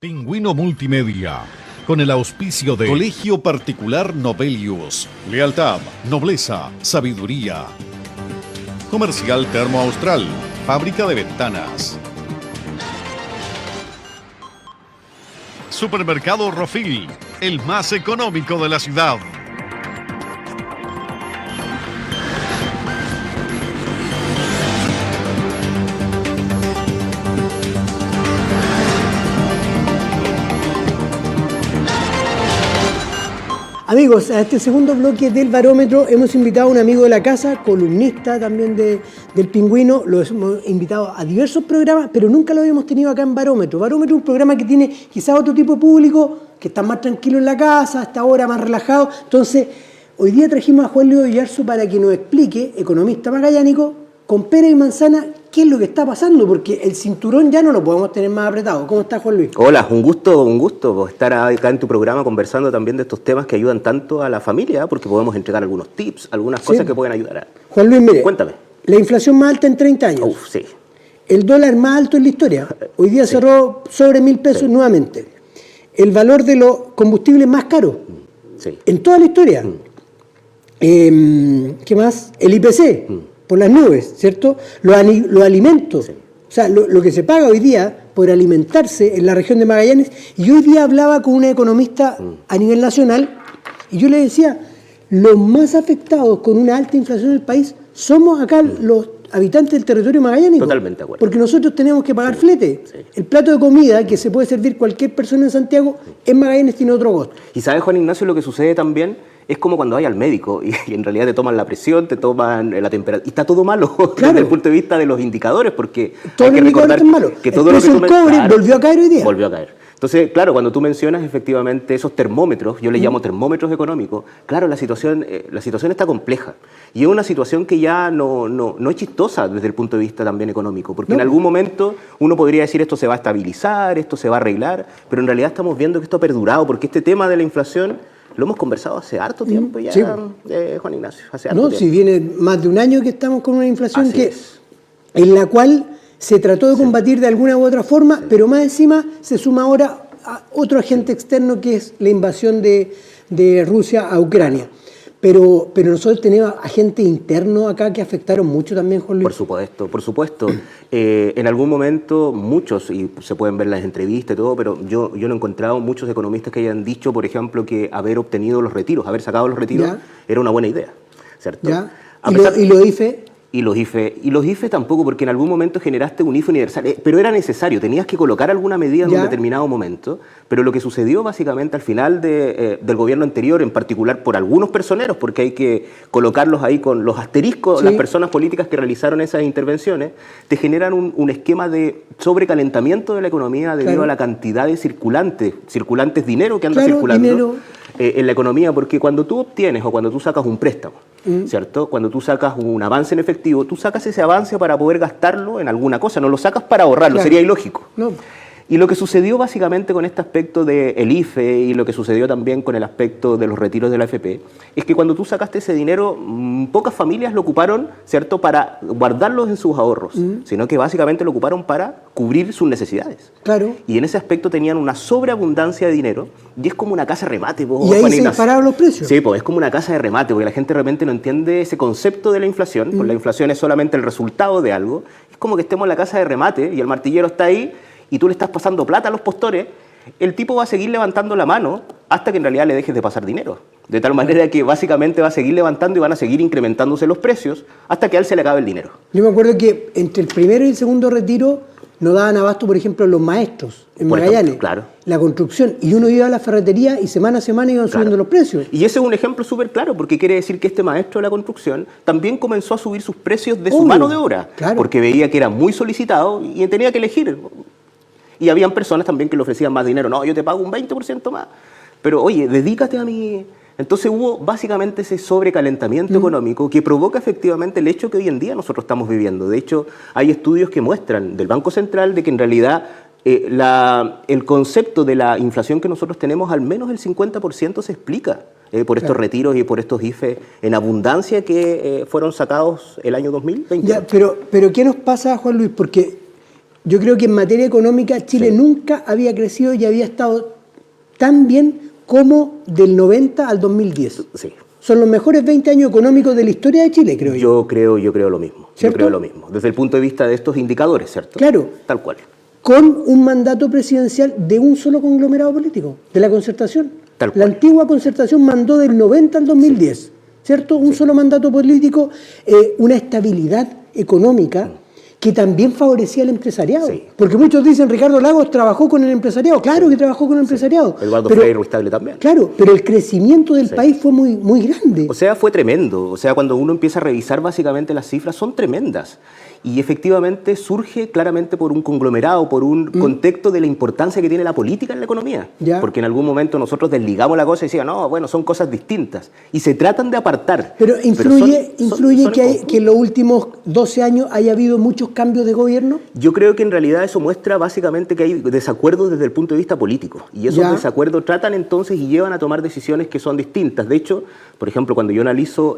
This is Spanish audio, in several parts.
Pingüino Multimedia, con el auspicio de Colegio Particular Novelius, lealtad, nobleza, sabiduría. Comercial Termo Austral, fábrica de ventanas. Supermercado Rofil, el más económico de la ciudad. Amigos, a este segundo bloque del Barómetro hemos invitado a un amigo de la casa, columnista también del Pingüino. Lo hemos invitado a diversos programas, pero nunca lo habíamos tenido acá en Barómetro. Barómetro es un programa que tiene quizás otro tipo de público, que está más tranquilo en la casa, hasta ahora más relajado. Entonces, hoy día trajimos a Juan Luis Villarzo para que nos explique, economista magallánico, con pera y manzana, qué es lo que está pasando, porque el cinturón ya no lo podemos tener más apretado. ¿Cómo estás, Juan Luis? Hola, un gusto estar acá en tu programa conversando también de estos temas que ayudan tanto a la familia, porque podemos entregar algunos tips, algunas cosas que pueden ayudar. Juan Luis, mire, cuéntame. La inflación más alta en 30 años. Uf, sí. El dólar más alto en la historia. Hoy día cerró sobre 1.000 pesos nuevamente. El valor de los combustibles más caros en toda la historia. ¿Qué más? El IPC. Por las nubes, ¿cierto? Los alimentos, o sea, lo que se paga hoy día por alimentarse en la región de Magallanes. Y hoy día hablaba con una economista a nivel nacional y yo le decía, los más afectados con una alta inflación en el país somos acá los habitantes del territorio magallánico. Totalmente de acuerdo. Porque nosotros tenemos que pagar flete. El plato de comida que se puede servir cualquier persona en Santiago, en Magallanes tiene otro costo. Y sabes, Juan Ignacio, lo que sucede también es como cuando vas al médico y en realidad te toman la presión, te toman la temperatura, y está todo malo desde el punto de vista de los indicadores, porque todos los indicadores están malos. Que todo lo que el cobre volvió a caer hoy día. Volvió a caer. Entonces, claro, cuando tú mencionas efectivamente esos termómetros, yo les llamo termómetros económicos, claro, la situación está compleja. Y es una situación que ya no es chistosa desde el punto de vista también económico, porque en algún momento uno podría decir esto se va a estabilizar, esto se va a arreglar, pero en realidad estamos viendo que esto ha perdurado, porque este tema de la inflación lo hemos conversado hace harto tiempo ya, Juan Ignacio, hace harto tiempo. Si viene más de un año que estamos con una inflación en la cual se trató de combatir de alguna u otra forma, pero más encima se suma ahora a otro agente externo que es la invasión de Rusia a Ucrania. Pero nosotros tenemos agentes internos acá que afectaron mucho también, Juan Luis. Por supuesto. En algún momento muchos, y se pueden ver las entrevistas y todo, pero yo no he encontrado muchos economistas que hayan dicho, por ejemplo, que haber obtenido los retiros, haber sacado los retiros, era una buena idea, ¿cierto? ¿Y los IFE? Y los IFE tampoco, porque en algún momento generaste un IFE universal, pero era necesario, tenías que colocar alguna medida en un determinado momento, pero lo que sucedió básicamente al final del gobierno anterior, en particular por algunos personeros, porque hay que colocarlos ahí con los asteriscos, las personas políticas que realizaron esas intervenciones, te generan un esquema de sobrecalentamiento de la economía debido a la cantidad de circulantes dinero que anda circulando en la economía, porque cuando tú obtienes o cuando tú sacas un préstamo, ¿cierto? Cuando tú sacas un avance en efectivo, tú sacas ese avance para poder gastarlo en alguna cosa, no lo sacas para ahorrarlo, sería ilógico. Y lo que sucedió básicamente con este aspecto del IFE y lo que sucedió también con el aspecto de los retiros de la AFP, es que cuando tú sacaste ese dinero, pocas familias lo ocuparon, ¿cierto?, para guardarlos en sus ahorros, sino que básicamente lo ocuparon para cubrir sus necesidades. Y en ese aspecto tenían una sobreabundancia de dinero, y es como una casa de remate. ¿Y ahí se dispararon los precios? Sí, pues es como una casa de remate, porque la gente realmente no entiende ese concepto de la inflación, pues la inflación es solamente el resultado de algo, es como que estemos en la casa de remate y el martillero está ahí, y tú le estás pasando plata a los postores, el tipo va a seguir levantando la mano hasta que en realidad le dejes de pasar dinero. De tal manera que básicamente va a seguir levantando y van a seguir incrementándose los precios hasta que a él se le acabe el dinero. Yo me acuerdo que entre el primero y el segundo retiro no daban abasto, por ejemplo, los maestros en Magallanes, la construcción, y uno iba a la ferretería y semana a semana iban subiendo los precios. Y ese es un ejemplo súper claro, porque quiere decir que este maestro de la construcción también comenzó a subir sus precios de su mano de obra, porque veía que era muy solicitado y tenía que elegir. Y habían personas también que le ofrecían más dinero. No, yo te pago un 20% más. Pero, oye, dedícate a mí. Entonces hubo básicamente ese sobrecalentamiento económico que provoca efectivamente el hecho que hoy en día nosotros estamos viviendo. De hecho, hay estudios que muestran del Banco Central de que en realidad el concepto de la inflación que nosotros tenemos, al menos el 50% se explica por estos retiros y por estos IFE en abundancia que fueron sacados el año 2020. Pero ¿qué nos pasa, Juan Luis? Porque Yo creo que en materia económica Chile nunca había crecido y había estado tan bien como del 90 al 2010. Sí. Son los mejores 20 años económicos de la historia de Chile, creo yo. Yo creo lo mismo. ¿Cierto? Yo creo lo mismo. Desde el punto de vista de estos indicadores, ¿cierto? Claro. Tal cual. Con un mandato presidencial de un solo conglomerado político, de la Concertación. Tal La cual. antigua Concertación mandó del 90 al 2010, ¿cierto? Un solo mandato político, una estabilidad económica que también favorecía al empresariado. Sí. Porque muchos dicen, Ricardo Lagos trabajó con el empresariado. Claro que trabajó con el empresariado. Eduardo Pero- Frei Ruiz-Tagle también. Claro, pero el crecimiento del país fue muy, muy grande. O sea, fue tremendo. O sea, cuando uno empieza a revisar básicamente las cifras, son tremendas. Y efectivamente surge claramente por un conglomerado, por un contexto de la importancia que tiene la política en la economía. Ya. Porque en algún momento nosotros desligamos la cosa y decíamos, no, bueno, son cosas distintas. Y se tratan de apartar. Pero influye, son que en los últimos 12 años haya habido muchos cambios de gobierno. Yo creo que en realidad eso muestra básicamente que hay desacuerdos desde el punto de vista político. Y esos Ya. desacuerdos tratan entonces y llevan a tomar decisiones que son distintas. De hecho, por ejemplo, cuando yo analizo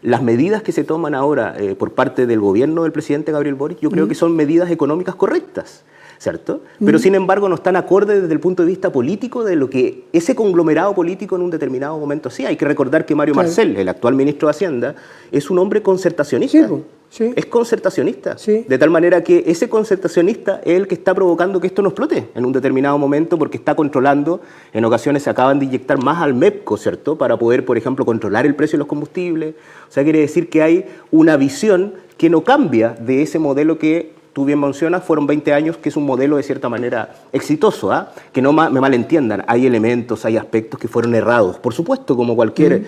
las medidas que se toman ahora por parte del gobierno del presidente Gabriel Boric, yo creo que son medidas económicas correctas, ¿cierto? Pero sin embargo no están acordes desde el punto de vista político de lo que ese conglomerado político en un determinado momento hacía. Hay que recordar que Mario Claro. Marcel, el actual ministro de Hacienda, es un hombre concertacionista. Sí, po, sí. Es concertacionista. Sí. De tal manera que ese concertacionista es el que está provocando que esto no explote en un determinado momento porque está controlando, en ocasiones se acaban de inyectar más al MEPCO, ¿cierto? Para poder, por ejemplo, controlar el precio de los combustibles. O sea, quiere decir que hay una visión que no cambia de ese modelo que tú bien mencionas, fueron 20 años, que es un modelo de cierta manera exitoso, ¿ah? Que no me malentiendan, hay elementos, hay aspectos que fueron errados, por supuesto, como cualquier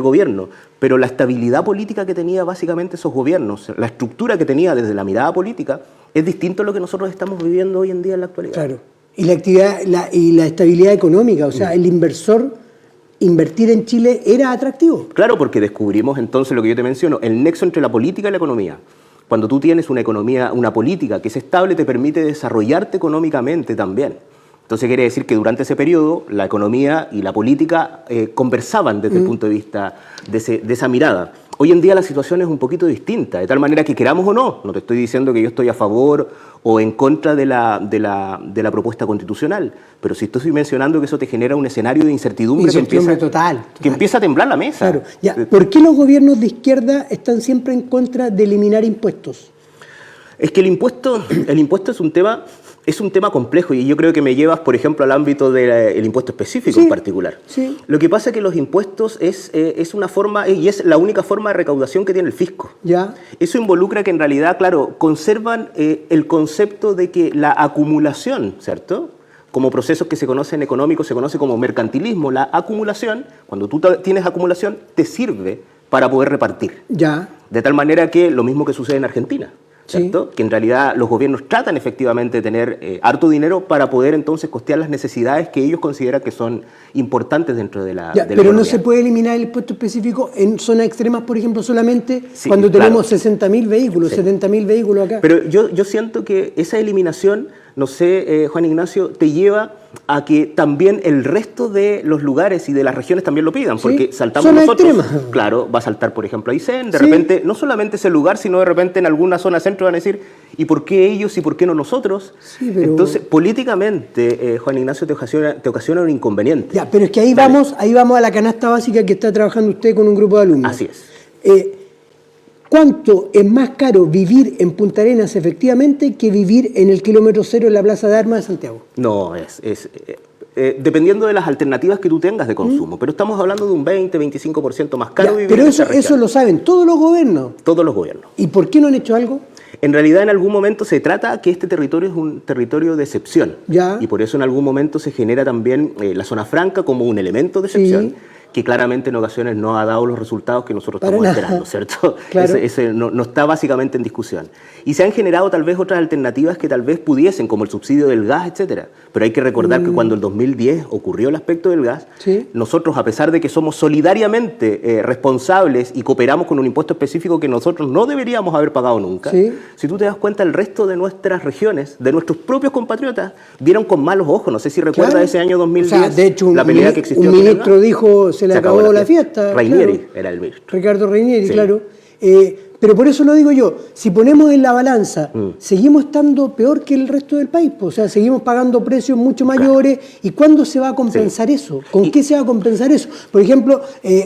gobierno, pero la estabilidad política que tenía básicamente esos gobiernos, la estructura que tenía desde la mirada política, es distinto a lo que nosotros estamos viviendo hoy en día en la actualidad. Claro. Y la actividad y la estabilidad económica, o sea, el inversor, invertir en Chile era atractivo. Claro, porque descubrimos entonces lo que yo te menciono, el nexo entre la política y la economía. Cuando tú tienes una economía, una política que es estable, te permite desarrollarte económicamente también. Entonces quiere decir que durante ese periodo la economía y la política conversaban desde el punto de vista de esa mirada. Hoy en día la situación es un poquito distinta, de tal manera que queramos o no te estoy diciendo que yo estoy a favor o en contra de la propuesta constitucional, pero sí estoy mencionando que eso te genera un escenario de incertidumbre, Total. que empieza a temblar la mesa. Claro. Ya, ¿por qué los gobiernos de izquierda están siempre en contra de eliminar impuestos? Es que el impuesto es un tema complejo y yo creo que me llevas, por ejemplo, al ámbito del impuesto específico en particular. Sí. Lo que pasa es que los impuestos es una forma, y es la única forma de recaudación que tiene el fisco. Ya. Eso involucra que en realidad, claro, conservan el concepto de que la acumulación, ¿cierto?, como procesos que se conocen económicos, se conoce como mercantilismo. La acumulación, cuando tú tienes acumulación, te sirve para poder repartir. Ya. De tal manera que lo mismo que sucede en Argentina, ¿cierto? Que en realidad los gobiernos tratan efectivamente de tener harto dinero para poder entonces costear las necesidades que ellos consideran que son importantes dentro de la Ya, de la pero economía. no se puede eliminar el impuesto específico en zonas extremas, por ejemplo, solamente Sí, cuando claro. tenemos 60.000 vehículos, 70.000 vehículos acá. Pero yo siento que esa eliminación, no sé, Juan Ignacio, te lleva a que también el resto de los lugares y de las regiones también lo pidan, Sí, porque saltamos zonas nosotros. extremas. Claro, va a saltar, por ejemplo, Aysén, de Sí. repente, no solamente ese lugar, sino de repente en alguna zona centro van a decir, ¿y por qué ellos y por qué no nosotros? Sí, pero- Entonces, políticamente, Juan Ignacio, te ocasiona un inconveniente. Ya, pero es que ahí vamos a la canasta básica que está trabajando usted con un grupo de alumnos. Así es. ¿Cuánto es más caro vivir en Punta Arenas efectivamente que vivir en el kilómetro cero en la Plaza de Armas de Santiago? No, dependiendo de las alternativas que tú tengas de consumo, pero estamos hablando de un 20-25% más caro Ya, vivir pero en eso esa región. lo saben todos los gobiernos. Todos los gobiernos. ¿Y por qué no han hecho algo? En realidad, en algún momento se trata que este territorio es un territorio de excepción. Ya. Y por eso en algún momento se genera también la zona franca como un elemento de excepción. Sí. Que claramente en ocasiones no ha dado los resultados que nosotros Para estamos nada. esperando, ¿cierto? Claro. Ese no está básicamente en discusión. Y se han generado tal vez otras alternativas que tal vez pudiesen, como el subsidio del gas, etcétera. Pero hay que recordar que cuando el 2010 ocurrió el aspecto del gas, Sí. nosotros, a pesar de que somos solidariamente responsables y cooperamos con un impuesto específico que nosotros no deberíamos haber pagado nunca, Sí. si tú te das cuenta, el resto de nuestras regiones, de nuestros propios compatriotas, vieron con malos ojos. No sé si recuerdas Claro. ese año 2010, O sea, de hecho, la pelea que existió. un con el ministro gas. dijo, se le acabó la fiesta. Rainieri claro. era el ministro. Ricardo Rainieri, Sí. claro. Pero por eso lo digo yo, si ponemos en la balanza, seguimos estando peor que el resto del país, o sea, seguimos pagando precios mucho mayores. ¿Y cuándo se va a compensar eso? ¿Con qué se va a compensar eso? Por ejemplo,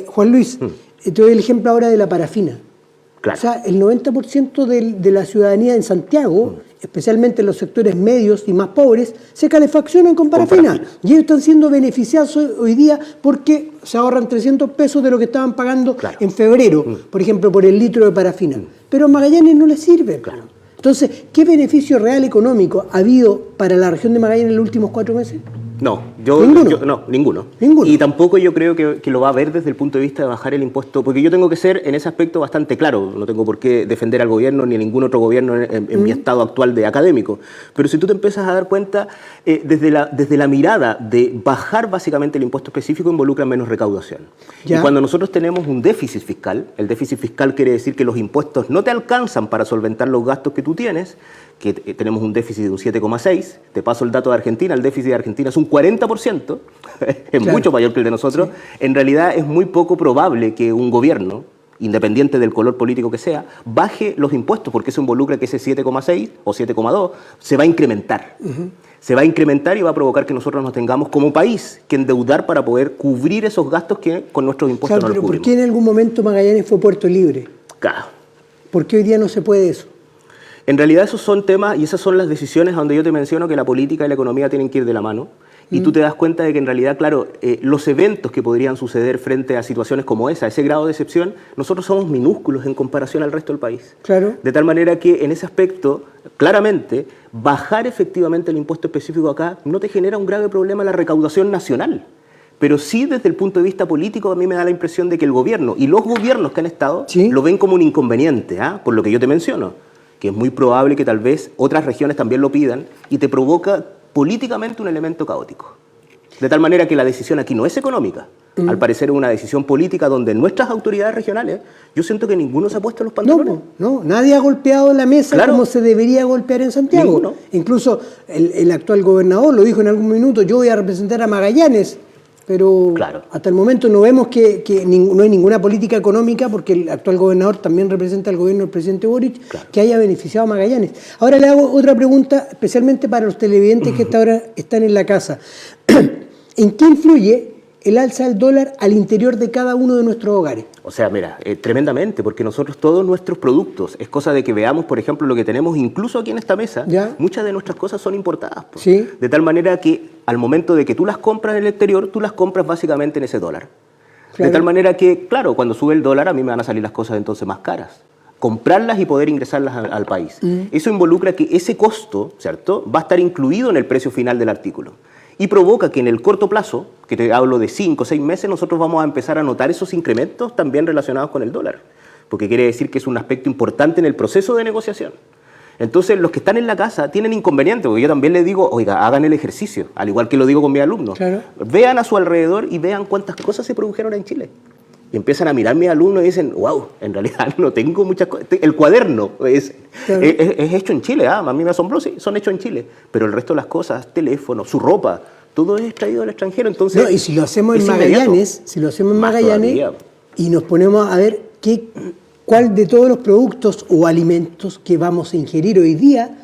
Juan Luis, te doy el ejemplo ahora de la parafina. Claro. O sea, el 90% de la ciudadanía en Santiago, especialmente en los sectores medios y más pobres, se calefaccionan con parafina. Y ellos están siendo beneficiados hoy día porque se ahorran 300 pesos de lo que estaban pagando en febrero, por ejemplo, por el litro de parafina. Pero a Magallanes no les sirve. Entonces, ¿qué beneficio real económico ha habido para la región de Magallanes en los últimos 4 meses? No, ninguno. Y tampoco yo creo que lo va a ver desde el punto de vista de bajar el impuesto, porque yo tengo que ser en ese aspecto bastante claro, no tengo por qué defender al gobierno ni a ningún otro gobierno en mi estado actual de académico, pero si tú te empiezas a dar cuenta, desde la mirada de bajar básicamente el impuesto específico involucra menos recaudación. Y cuando nosotros tenemos un déficit fiscal, el déficit fiscal quiere decir que los impuestos no te alcanzan para solventar los gastos que tú tienes, que tenemos un déficit de un 7,6, te paso el dato de Argentina, el déficit de Argentina es un 40%, es mucho mayor que el de nosotros, en realidad es muy poco probable que un gobierno, independiente del color político que sea, baje los impuestos, porque eso involucra que ese 7,6 o 7,2 se va a incrementar. Se va a incrementar y va a provocar que nosotros nos tengamos como país que endeudar para poder cubrir esos gastos que con nuestros impuestos no los cubrimos. ¿Por qué en algún momento Magallanes fue puerto libre? Claro. ¿Por qué hoy día no se puede eso? En realidad esos son temas y esas son las decisiones donde yo te menciono que la política y la economía tienen que ir de la mano. Y tú te das cuenta de que en realidad, claro, los eventos que podrían suceder frente a situaciones como esa, ese grado de excepción, nosotros somos minúsculos en comparación al resto del país. Claro. De tal manera que en ese aspecto, claramente, bajar efectivamente el impuesto específico acá no te genera un grave problema en la recaudación nacional. Pero sí, desde el punto de vista político, a mí me da la impresión de que el gobierno y los gobiernos que han estado lo ven como un inconveniente, por lo que yo te menciono, que es muy probable que tal vez otras regiones también lo pidan y te provoca políticamente un elemento caótico. De tal manera que la decisión aquí no es económica, al parecer es una decisión política donde nuestras autoridades regionales, yo siento que ninguno se ha puesto los pantalones. No, nadie ha golpeado la mesa como se debería golpear en Santiago. Ninguno. Incluso el actual gobernador lo dijo en algún minuto, yo voy a representar a Magallanes. Pero hasta el momento no vemos que no hay ninguna política económica, porque el actual gobernador también representa al gobierno del presidente Boric, que haya beneficiado a Magallanes. Ahora le hago otra pregunta, especialmente para los televidentes que hasta ahora están en la casa. ¿En qué influye el alza del dólar al interior de cada uno de nuestros hogares? O sea, mira, tremendamente, porque nosotros todos nuestros productos, es cosa de que veamos, por ejemplo, lo que tenemos incluso aquí en esta mesa, muchas de nuestras cosas son importadas. Sí. De tal manera que al momento de que tú las compras en el exterior, tú las compras básicamente en ese dólar. De tal manera que, claro, cuando sube el dólar a mí me van a salir las cosas entonces más caras. Comprarlas y poder ingresarlas al país. Eso involucra que ese costo, ¿cierto?, va a estar incluido en el precio final del artículo. Y provoca que en el corto plazo, que te hablo de 5 o 6 meses, nosotros vamos a empezar a notar esos incrementos también relacionados con el dólar. Porque quiere decir que es un aspecto importante en el proceso de negociación. Entonces, los que están en la casa tienen inconvenientes, porque yo también les digo, oiga, hagan el ejercicio, al igual que lo digo con mis alumnos. Vean a su alrededor y vean cuántas cosas se produjeron en Chile. Y empiezan a mirar mis alumnos y dicen, wow, en realidad no tengo muchas cosas. El cuaderno es hecho en Chile, a mí me asombró, sí, son hechos en Chile. Pero el resto de las cosas, teléfono, su ropa, todo es traído del extranjero. Entonces, y si lo hacemos en Magallanes, y nos ponemos a ver cuál de todos los productos o alimentos que vamos a ingerir hoy día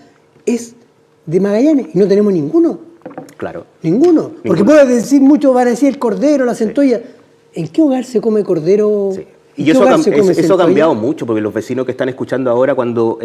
es de Magallanes, y no tenemos ninguno. Claro. Ninguno. Porque puedes decir, muchos van a decir el cordero, la centolla. ¿En qué hogar se come cordero? Sí. Y eso ha cambiado mucho, porque los vecinos que están escuchando ahora, cuando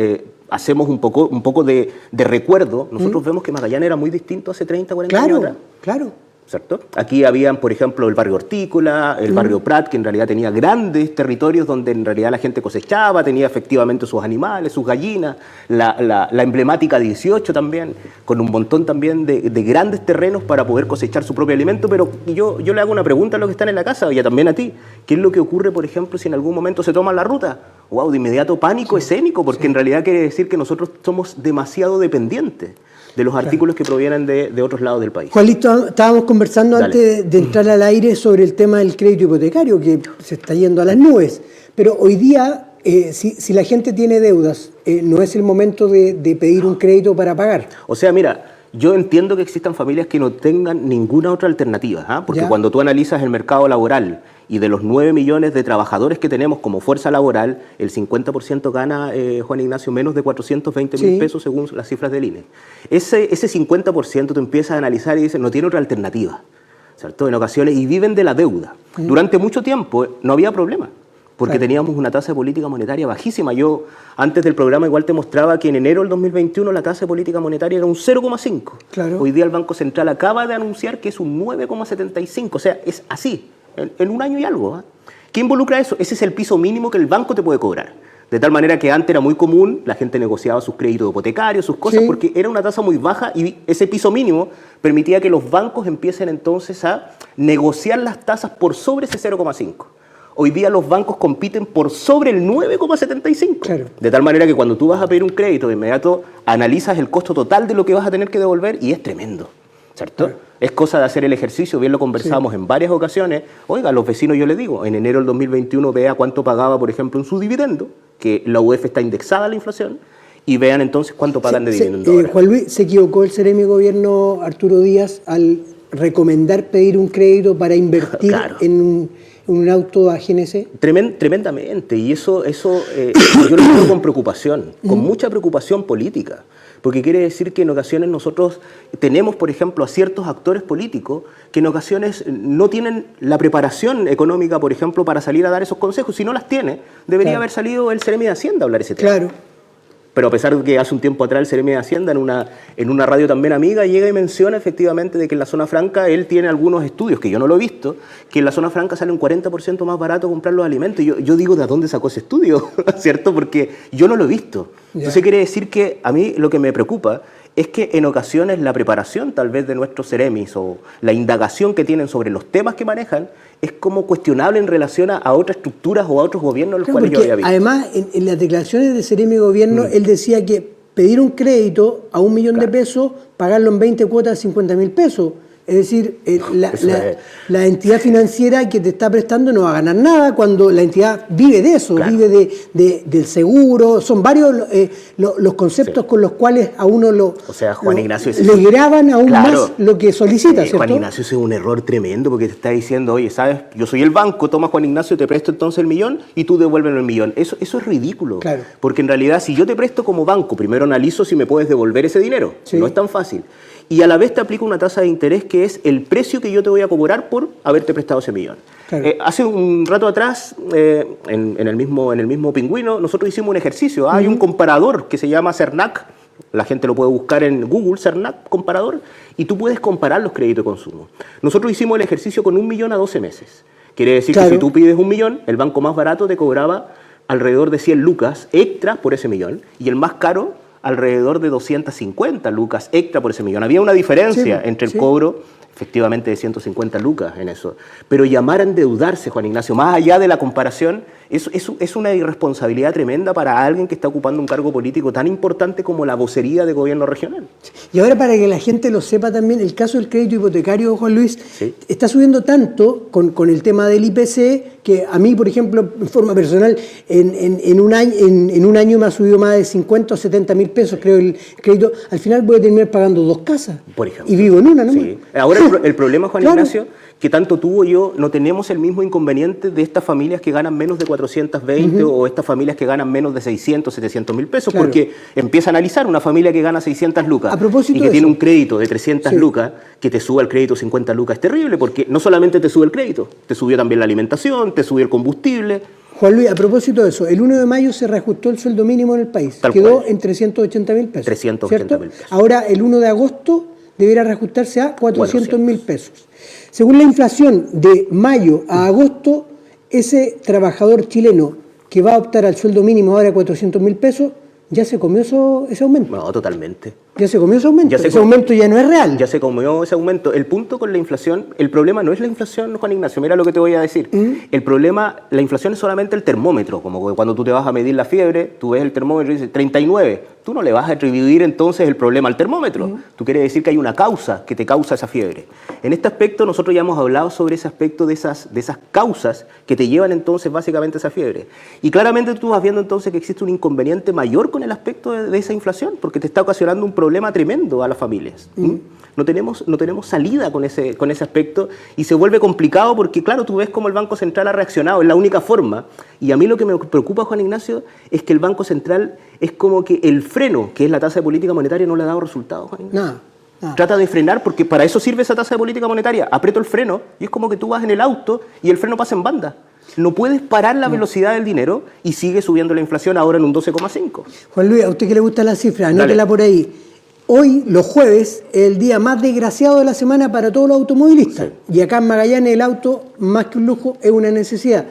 hacemos un poco de recuerdo, nosotros vemos que Magallanes era muy distinto hace 30, 40 años atrás. Claro. ¿Cierto? Aquí habían, por ejemplo, el barrio Hortícola, el barrio Prat, que en realidad tenía grandes territorios donde en realidad la gente cosechaba, tenía efectivamente sus animales, sus gallinas, la emblemática 18 también, con un montón también de grandes terrenos para poder cosechar su propio alimento. Pero yo le hago una pregunta a los que están en la casa y también a ti. ¿Qué es lo que ocurre, por ejemplo, si en algún momento se toman la ruta? ¡Wow! De inmediato pánico escénico, porque en realidad quiere decir que nosotros somos demasiado dependientes de los artículos que provienen de otros lados del país. Juanito, estábamos conversando antes de entrar al aire sobre el tema del crédito hipotecario, que se está yendo a las nubes. Pero hoy día, si la gente tiene deudas, no es el momento de pedir un crédito para pagar. O sea, mira, Yo entiendo que existan familias que no tengan ninguna otra alternativa, porque cuando tú analizas el mercado laboral y de los 9 millones de trabajadores que tenemos como fuerza laboral, el 50% gana, Juan Ignacio, menos de 420.000 pesos según las cifras del INE. Ese 50% tú empiezas a analizar y dices, no tiene otra alternativa, ¿cierto? En ocasiones, y viven de la deuda. Durante mucho tiempo no había problema, porque teníamos una tasa de política monetaria bajísima. Yo, antes del programa, igual te mostraba que en enero del 2021 la tasa de política monetaria era un 0,5. Claro. Hoy día el Banco Central acaba de anunciar que es un 9,75. O sea, es así, en un año y algo. ¿Qué involucra eso? Ese es el piso mínimo que el banco te puede cobrar. De tal manera que antes era muy común, la gente negociaba sus créditos hipotecarios, sus cosas, porque era una tasa muy baja y ese piso mínimo permitía que los bancos empiecen entonces a negociar las tasas por sobre ese 0,5. Hoy día los bancos compiten por sobre el 9,75. Claro. De tal manera que cuando tú vas a pedir un crédito, de inmediato analizas el costo total de lo que vas a tener que devolver y es tremendo, ¿cierto? Claro. Es cosa de hacer el ejercicio, bien lo conversamos en varias ocasiones. Oiga, a los vecinos yo les digo, en enero del 2021 vea cuánto pagaba, por ejemplo, en su dividendo, que la UF está indexada a la inflación, y vean entonces cuánto pagan de dividendo ahora. Juan Luis, ¿se equivocó el Seremi Gobierno Arturo Díaz al recomendar pedir un crédito para invertir en un auto a GNC? Tremendamente, y eso yo lo veo con preocupación, con mucha preocupación política, porque quiere decir que en ocasiones nosotros tenemos, por ejemplo, a ciertos actores políticos que en ocasiones no tienen la preparación económica, por ejemplo, para salir a dar esos consejos. Si no las tiene, debería haber salido el Seremi de Hacienda a hablar ese tema. Claro. Pero a pesar de que hace un tiempo atrás el Seremi de Hacienda en una radio también amiga llega y menciona efectivamente de que en la zona franca él tiene algunos estudios, que yo no lo he visto, que en la zona franca sale un 40% más barato comprar los alimentos. Y yo digo, ¿de dónde sacó ese estudio? ¿Cierto? Porque yo no lo he visto. Entonces quiere decir que a mí lo que me preocupa es que en ocasiones la preparación tal vez de nuestros seremis o la indagación que tienen sobre los temas que manejan es como cuestionable en relación a otras estructuras o a otros gobiernos los cuales yo había visto. Además, en las declaraciones del Seremi Gobierno, él decía que pedir un crédito a 1 millón de pesos, pagarlo en 20 cuotas de 50.000 pesos. Es decir, la entidad financiera que te está prestando no va a ganar nada cuando la entidad vive de eso, vive del seguro. Son varios los conceptos con los cuales a uno Juan Ignacio, le graban aún más lo que solicita, ¿cierto? Juan Ignacio, ese es un error tremendo porque te está diciendo, oye, ¿sabes? Yo soy el banco, toma Juan Ignacio, te presto entonces el millón y tú devuélveme el millón. Eso es ridículo. Claro. Porque en realidad, si yo te presto como banco, primero analizo si me puedes devolver ese dinero. No es tan fácil. Y a la vez te aplico una tasa de interés que es el precio que yo te voy a cobrar por haberte prestado ese millón. Claro. Hace un rato atrás, en el mismo Pingüino, nosotros hicimos un ejercicio. Hay un comparador que se llama Cernac, la gente lo puede buscar en Google, Cernac, comparador, y tú puedes comparar los créditos de consumo. Nosotros hicimos el ejercicio con 1 millón a 12 meses. Quiere decir que si tú pides 1 millón, el banco más barato te cobraba alrededor de 100 lucas extra por ese millón, y el más caro alrededor de 250 lucas extra por ese millón. Había una diferencia entre el cobro, efectivamente, de 150 lucas en eso. Pero llamar a endeudarse, Juan Ignacio, más allá de la comparación, es una irresponsabilidad tremenda para alguien que está ocupando un cargo político tan importante como la vocería de gobierno regional. Y ahora, para que la gente lo sepa también, el caso del crédito hipotecario, Juan Luis, está subiendo tanto con el tema del IPC que a mí, por ejemplo, en forma personal, en un año me ha subido más de 50 o 70 mil pesos, creo, el crédito. Al final voy a terminar pagando 2 casas. Por ejemplo. Y vivo en una, ¿no? Sí. Ahora el problema, Juan Ignacio, que tanto tú o yo no tenemos el mismo inconveniente de estas familias que ganan menos de 420 o estas familias que ganan menos de 600, 700 mil pesos, porque empieza a analizar una familia que gana 600 lucas y que tiene un crédito de 300 lucas, que te suba el crédito 50 lucas, es terrible, porque no solamente te sube el crédito, te subió también la alimentación, te subió el combustible. Juan Luis, a propósito de eso, el 1 de mayo se reajustó el sueldo mínimo en el país, quedó en 380 mil pesos. 380 mil pesos. Ahora, el 1 de agosto deberá reajustarse a 400 mil pesos. Según la inflación de mayo a agosto, ese trabajador chileno que va a optar al sueldo mínimo ahora de 400 mil pesos, ya se comió ese aumento. No, totalmente. Ya se comió ese aumento. Ese aumento ya no es real. Ya se comió ese aumento. El punto con la inflación, el problema no es la inflación, Juan Ignacio, mira lo que te voy a decir. El problema, la inflación es solamente el termómetro, como cuando tú te vas a medir la fiebre, tú ves el termómetro y dices 39. Tú no le vas a atribuir entonces el problema al termómetro. Tú quieres decir que hay una causa que te causa esa fiebre. En este aspecto nosotros ya hemos hablado sobre ese aspecto de esas causas que te llevan entonces básicamente a esa fiebre. Y claramente tú vas viendo entonces que existe un inconveniente mayor con el aspecto de esa inflación, porque te está ocasionando un problema problema tremendo a las familias. No tenemos salida con ese aspecto y se vuelve complicado porque, claro, tú ves cómo el Banco Central ha reaccionado, es la única forma. Y a mí lo que me preocupa, Juan Ignacio, es que el Banco Central es como que el freno, que es la tasa de política monetaria, no le ha dado resultados, Juan Ignacio. Nada. Trata de frenar porque para eso sirve esa tasa de política monetaria. Aprieto el freno y es como que tú vas en el auto y el freno pasa en banda. No puedes parar la velocidad del dinero y sigue subiendo la inflación ahora en un 12,5. Juan Luis, a usted que le gusta la cifra, anótela por ahí. Hoy, los jueves, es el día más desgraciado de la semana para todos los automovilistas. Sí. Y acá en Magallanes el auto, más que un lujo, es una necesidad.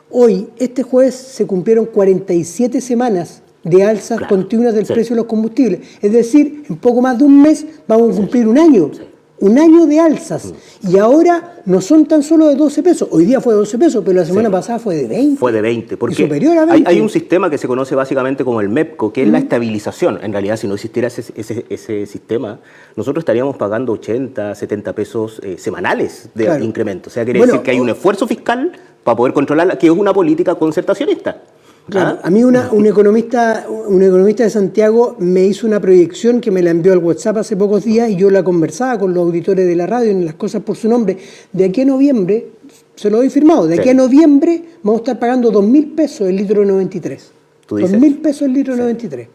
Hoy, este jueves, se cumplieron 47 semanas de alzas continuas del precio de los combustibles. Es decir, en poco más de un mes vamos a cumplir un año. Sí. Un año de alzas. Y ahora no son tan solo de 12 pesos. Hoy día fue de 12 pesos, pero la semana pasada fue de 20. Fue de 20. Porque y superior a 20. Hay un sistema que se conoce básicamente como el MEPCO, que es la estabilización. En realidad, si no existiera ese sistema, nosotros estaríamos pagando 80, 70 pesos semanales de incremento. O sea, quiere decir que hay un esfuerzo fiscal para poder controlarla, que es una política concertacionista. Claro, a mí un economista de Santiago me hizo una proyección que me la envió al WhatsApp hace pocos días y yo la conversaba con los auditores de la radio en Las Cosas por su Nombre. De aquí a noviembre, se lo doy firmado, de aquí a noviembre vamos a estar pagando 2.000 pesos el litro de 93. 2.000 pesos el litro de 93.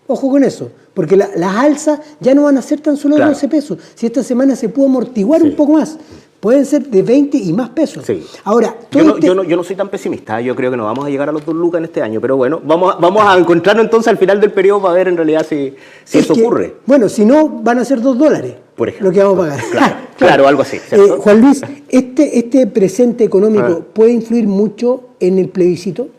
Ojo con eso, porque las alzas ya no van a ser tan solo de 12 pesos. Si esta semana se pudo amortiguar un poco más, pueden ser de 20 y más pesos. Sí. Ahora, yo no soy tan pesimista, yo creo que no vamos a llegar a los 2 lucas en este año, pero bueno, vamos a encontrarnos entonces al final del periodo para ver en realidad si eso ocurre. Bueno, si no, van a ser $2, por ejemplo, lo que vamos a pagar. Claro, algo así. Juan Luis, ¿este presente económico puede influir mucho en el plebiscito?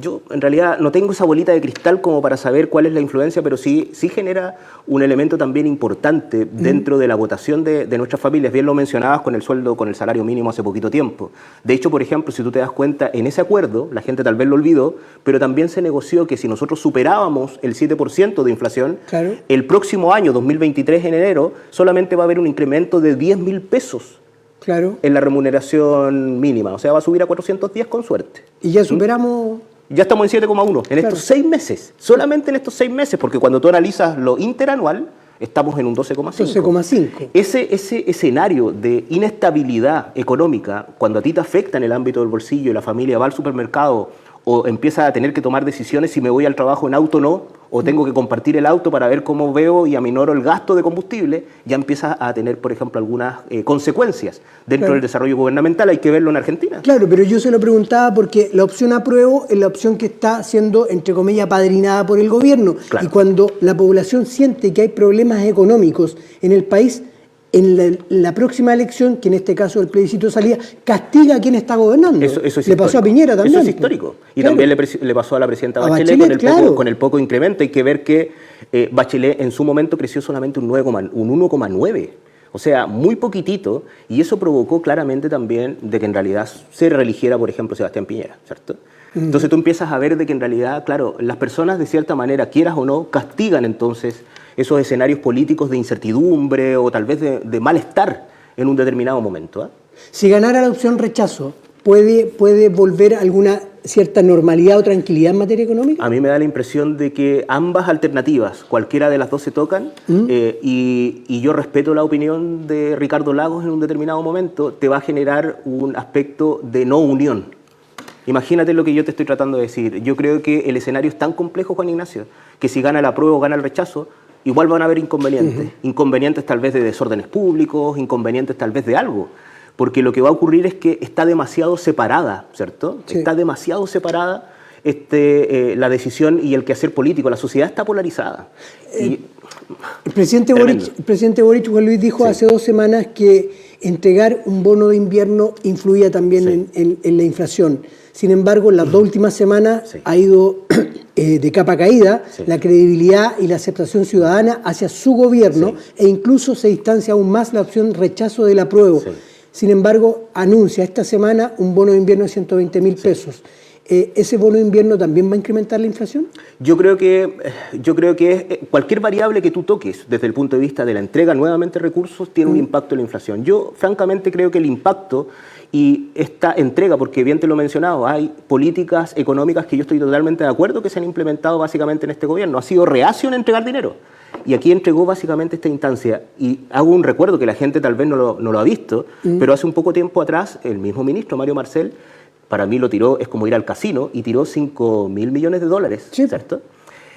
Yo en realidad no tengo esa bolita de cristal como para saber cuál es la influencia, pero sí genera un elemento también importante dentro de la votación de nuestras familias. Bien lo mencionabas con el sueldo, con el salario mínimo hace poquito tiempo. De hecho, por ejemplo, si tú te das cuenta, en ese acuerdo, la gente tal vez lo olvidó, pero también se negoció que si nosotros superábamos el 7% de inflación, el próximo año, 2023, en enero, solamente va a haber un incremento de 10.000 pesos. En la remuneración mínima, o sea, va a subir a 410 con suerte. ¿Y ya superamos? Ya estamos en 7,1 en estos 6 meses, solamente en estos 6 meses, porque cuando tú analizas lo interanual, estamos en un 12,5. 12,5. Ese escenario de inestabilidad económica, cuando a ti te afecta en el ámbito del bolsillo y la familia va al supermercado o empieza a tener que tomar decisiones si me voy al trabajo en auto o no, o tengo que compartir el auto para ver cómo veo y aminoro el gasto de combustible, ya empieza a tener, por ejemplo, algunas consecuencias dentro del desarrollo gubernamental. Hay que verlo en Argentina. Claro, pero yo se lo preguntaba porque la opción apruebo es la opción que está siendo, entre comillas, apadrinada por el gobierno. Y cuando la población siente que hay problemas económicos en el país, en la próxima elección, que en este caso el plebiscito de salida, castiga a quien está gobernando. Eso es le pasó a Piñera también. Eso es histórico. Y también le pasó a la presidenta Bachelet con el poco incremento. Hay que ver que Bachelet en su momento creció solamente un 1,9. O sea, muy poquitito. Y eso provocó claramente también de que en realidad se reeligiera, por ejemplo, Sebastián Piñera, ¿cierto? Entonces tú empiezas a ver de que en realidad, claro, las personas de cierta manera, quieras o no, castigan entonces esos escenarios políticos de incertidumbre o tal vez de malestar en un determinado momento. Si ganara la opción rechazo, ¿puede volver alguna cierta normalidad o tranquilidad en materia económica? A mí me da la impresión de que ambas alternativas, cualquiera de las dos se tocan, y yo respeto la opinión de Ricardo Lagos en un determinado momento, te va a generar un aspecto de no unión. Imagínate lo que yo te estoy tratando de decir. Yo creo que el escenario es tan complejo, Juan Ignacio, que si gana el apruebo o gana el rechazo, igual van a haber inconvenientes. Inconvenientes tal vez de desórdenes públicos, inconvenientes tal vez de algo. Porque lo que va a ocurrir es que está demasiado separada, ¿cierto? Sí. Está demasiado separada la decisión y el quehacer político. La sociedad está polarizada. El presidente Boric, Juan Luis, dijo hace 2 semanas que entregar un bono de invierno influía también en la inflación. Sin embargo, en las 2 últimas semanas ha ido de capa caída la credibilidad y la aceptación ciudadana hacia su gobierno e incluso se distancia aún más la opción rechazo del apruebo. Sin embargo, anuncia esta semana un bono de invierno de 120.000 pesos. ¿ese bono de invierno también va a incrementar la inflación? Yo creo que cualquier variable que tú toques desde el punto de vista de la entrega nuevamente de recursos tiene un impacto en la inflación. Yo francamente creo que el impacto y esta entrega, porque bien te lo he mencionado, hay políticas económicas que yo estoy totalmente de acuerdo que se han implementado básicamente en este gobierno. Ha sido reacio en entregar dinero. Y aquí entregó básicamente esta instancia. Y hago un recuerdo que la gente tal vez no lo ha visto, pero hace un poco tiempo atrás el mismo ministro, Mario Marcel, para mí lo tiró, es como ir al casino, y tiró 5.000 millones de dólares, sí, ¿cierto?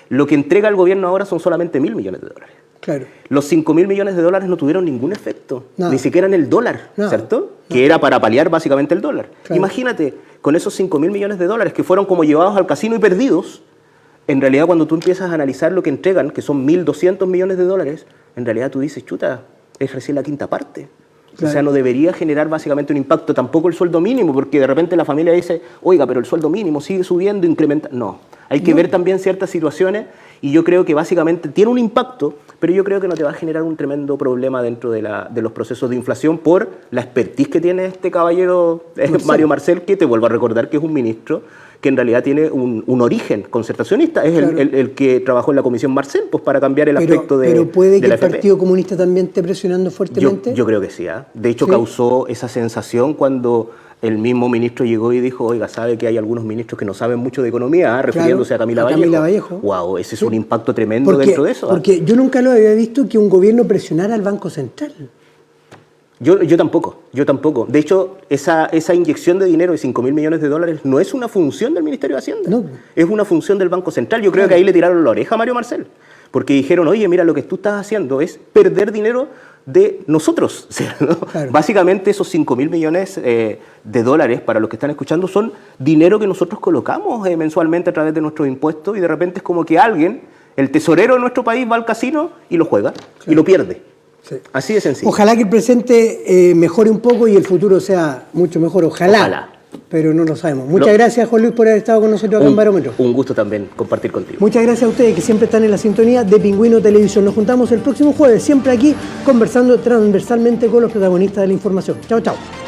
Lo que entrega el gobierno ahora son solamente 1.000 millones de dólares. Claro. Los 5.000 millones de dólares no tuvieron ningún efecto, ni siquiera en el dólar, ¿cierto? No. Que era para paliar básicamente el dólar. Claro. Imagínate, con esos 5.000 millones de dólares que fueron como llevados al casino y perdidos, en realidad cuando tú empiezas a analizar lo que entregan, que son 1.200 millones de dólares, en realidad tú dices, chuta, es recién la quinta parte. Claro. O sea, no debería generar básicamente un impacto tampoco el sueldo mínimo, porque de repente la familia dice, oiga, pero el sueldo mínimo sigue subiendo, incrementa. No, hay que ver también ciertas situaciones y yo creo que básicamente tiene un impacto, pero yo creo que no te va a generar un tremendo problema dentro de los procesos de inflación por la expertise que tiene este caballero Mario Marcel, que te vuelvo a recordar que es un ministro que en realidad tiene un origen concertacionista, es el que trabajó en la Comisión Marcel pues, para cambiar el aspecto de Pero puede que el Partido Comunista también esté presionando fuertemente. Yo creo que sí. De hecho, causó esa sensación cuando el mismo ministro llegó y dijo, oiga, sabe que hay algunos ministros que no saben mucho de economía, refiriéndose a Camila Vallejo. Wow, ese es un impacto tremendo dentro de eso. Porque yo nunca lo había visto que un gobierno presionara al Banco Central. Yo tampoco. De hecho, esa inyección de dinero de 5.000 millones de dólares no es una función del Ministerio de Hacienda. No. Es una función del Banco Central. Yo creo que ahí le tiraron la oreja a Mario Marcel. Porque dijeron, oye, mira, lo que tú estás haciendo es perder dinero de nosotros. ¿No? Claro. Básicamente esos 5.000 millones de dólares, para los que están escuchando, son dinero que nosotros colocamos mensualmente a través de nuestros impuestos y de repente es como que alguien, el tesorero de nuestro país, va al casino y lo juega y lo pierde. Sí. Así de sencillo. Ojalá que el presente mejore un poco y el futuro sea mucho mejor. Ojalá. Pero no lo sabemos. Muchas gracias, Juan Luis, por haber estado con nosotros acá en Barómetro. Un gusto también compartir contigo. Muchas gracias a ustedes que siempre están en la sintonía de Pingüino Televisión. Nos juntamos el próximo jueves, siempre aquí, conversando transversalmente con los protagonistas de la información. Chao, chao.